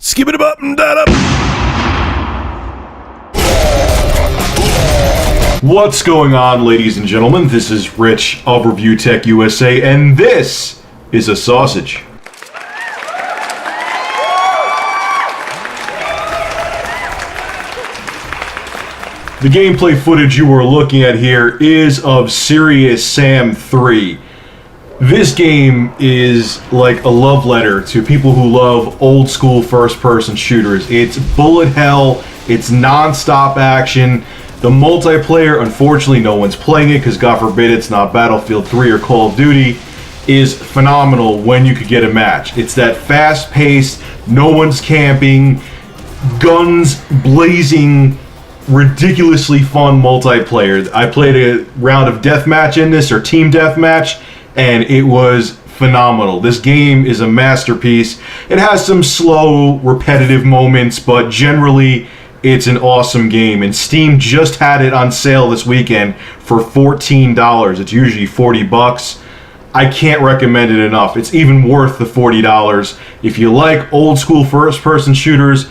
Skip it up and that up. What's going on, ladies and gentlemen? This is Rich of Review Tech USA, and this is a sausage. The gameplay footage you are looking at here is of Serious Sam 3. This game is like a love letter to people who love old school first-person shooters. It's bullet hell, it's non-stop action. The multiplayer, unfortunately no one's playing it because God forbid it's not Battlefield 3 or Call of Duty, is phenomenal when you could get a match. It's that fast-paced, no one's camping, guns blazing, ridiculously fun multiplayer. I played a round of deathmatch in this, or team deathmatch, and it was phenomenal. This game is a masterpiece. It has some slow, repetitive moments, but generally it's an awesome game. And Steam just had it on sale this weekend for $14. It's usually $40. I can't recommend it enough. It's even worth the $40. If you like old school first-person shooters,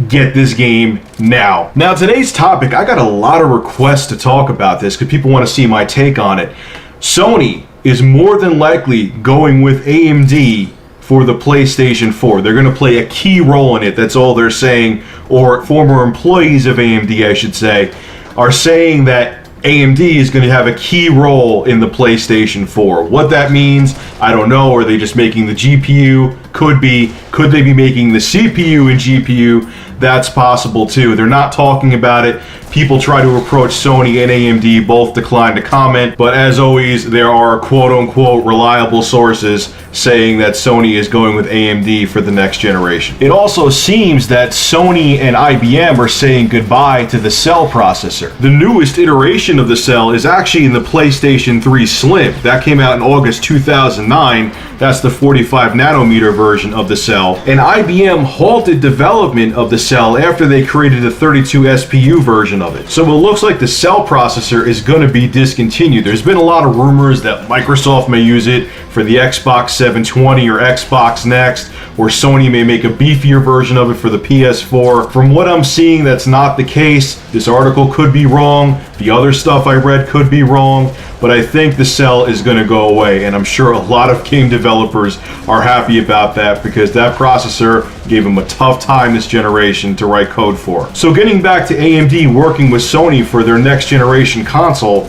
get this game now. Now, today's topic, I got a lot of requests to talk about this because people want to see my take on it. Sony is more than likely going with AMD for the PlayStation 4. They're going to play a key role in it. That's all they're saying. Or former employees of AMD, I should say, are saying that AMD is going to have a key role in the PlayStation 4. What that means, I don't know. Are they just making the GPU? Could be. Could they be making the CPU and GPU? That's possible too. They're not talking about it. People try to approach Sony and AMD, both decline to comment, but as always, there are quote-unquote reliable sources saying that Sony is going with AMD for the next generation. It also seems that Sony and IBM are saying goodbye to the Cell processor. The newest iteration of the Cell is actually in the PlayStation 3 Slim. That came out in August 2009. That's the 45 nanometer version of the Cell. And IBM halted development of the Cell after they created a 32 SPU version of it. So it looks like the Cell processor is going to be discontinued. There's been a lot of rumors that Microsoft may use it for the Xbox 720 or Xbox Next, or Sony may make a beefier version of it for the PS4. From what I'm seeing, that's not the case. This article could be wrong. The other stuff I read could be wrong. But I think the Cell is going to go away, and I'm sure a lot of game developers are happy about that because that processor gave them a tough time this generation to write code for. So getting back to AMD working with Sony for their next generation console,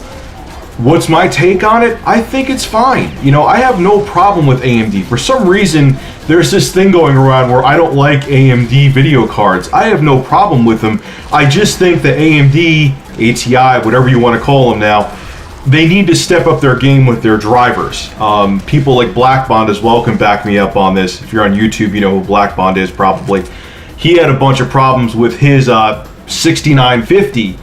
what's my take on it? I think it's fine. You know, I have no problem with AMD. For some reason, there's this thing going around where I don't like AMD video cards. I have no problem with them. I just think that AMD, ATI, whatever you want to call them now, they need to step up their game with their drivers. People like Black Bond as well can back me up on this. If you're on YouTube, you know who Black Bond is probably. He had a bunch of problems with his 6950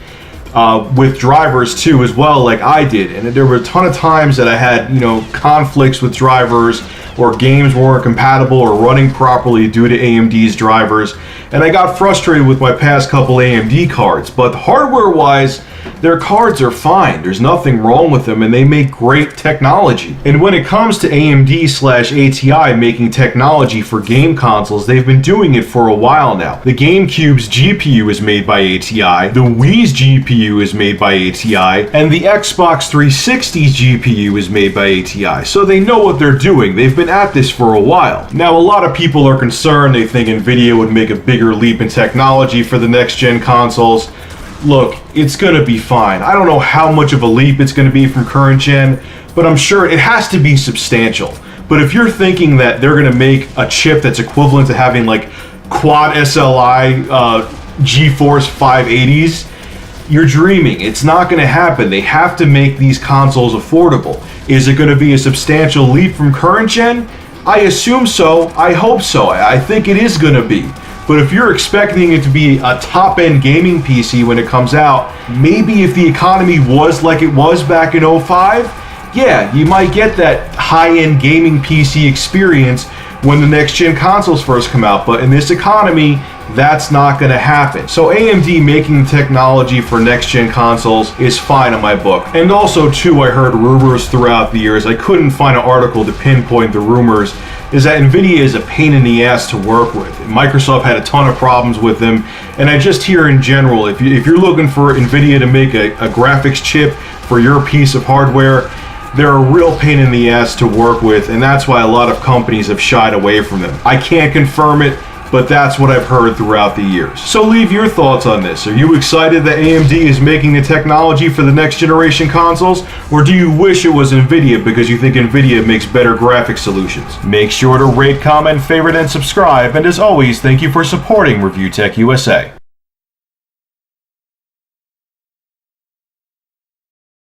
with drivers too as well, like I did. And there were a ton of times that I had, you know, conflicts with drivers, or games weren't compatible or running properly due to AMD's drivers. And I got frustrated with my past couple AMD cards. But hardware-wise, their cards are fine. There's nothing wrong with them, and they make great technology. And when it comes to AMD/ATI making technology for game consoles, they've been doing it for a while now. The GameCube's GPU is made by ATI, the Wii's GPU is made by ATI, and the Xbox 360's GPU is made by ATI. So they know what they're doing. They've been at this for a while. Now, a lot of people are concerned. They think NVIDIA would make a bigger leap in technology for the next-gen consoles. Look, it's going to be fine. I don't know how much of a leap it's going to be from current gen, but I'm sure it has to be substantial. But if you're thinking that they're going to make a chip that's equivalent to having like quad SLI GeForce 580s, you're dreaming. It's not going to happen. They have to make these consoles affordable. Is it going to be a substantial leap from current gen? I assume so. I hope so. I think it is going to be. But if you're expecting it to be a top-end gaming PC when it comes out, maybe if the economy was like it was back in 05, yeah, you might get that high-end gaming PC experience when the next-gen consoles first come out. But in this economy, that's not going to happen. So AMD making technology for next-gen consoles is fine in my book. And also, too, I heard rumors throughout the years. I couldn't find an article to pinpoint the rumors is that NVIDIA is a pain in the ass to work with. Microsoft had a ton of problems with them, and I just hear in general, if you're looking for NVIDIA to make a graphics chip for your piece of hardware, they're a real pain in the ass to work with, and that's why a lot of companies have shied away from them. I can't confirm it, but that's what I've heard throughout the years. So leave your thoughts on this. Are you excited that AMD is making the technology for the next generation consoles? Or do you wish it was NVIDIA because you think NVIDIA makes better graphic solutions? Make sure to rate, comment, favorite, and subscribe. And as always, thank you for supporting Review Tech USA.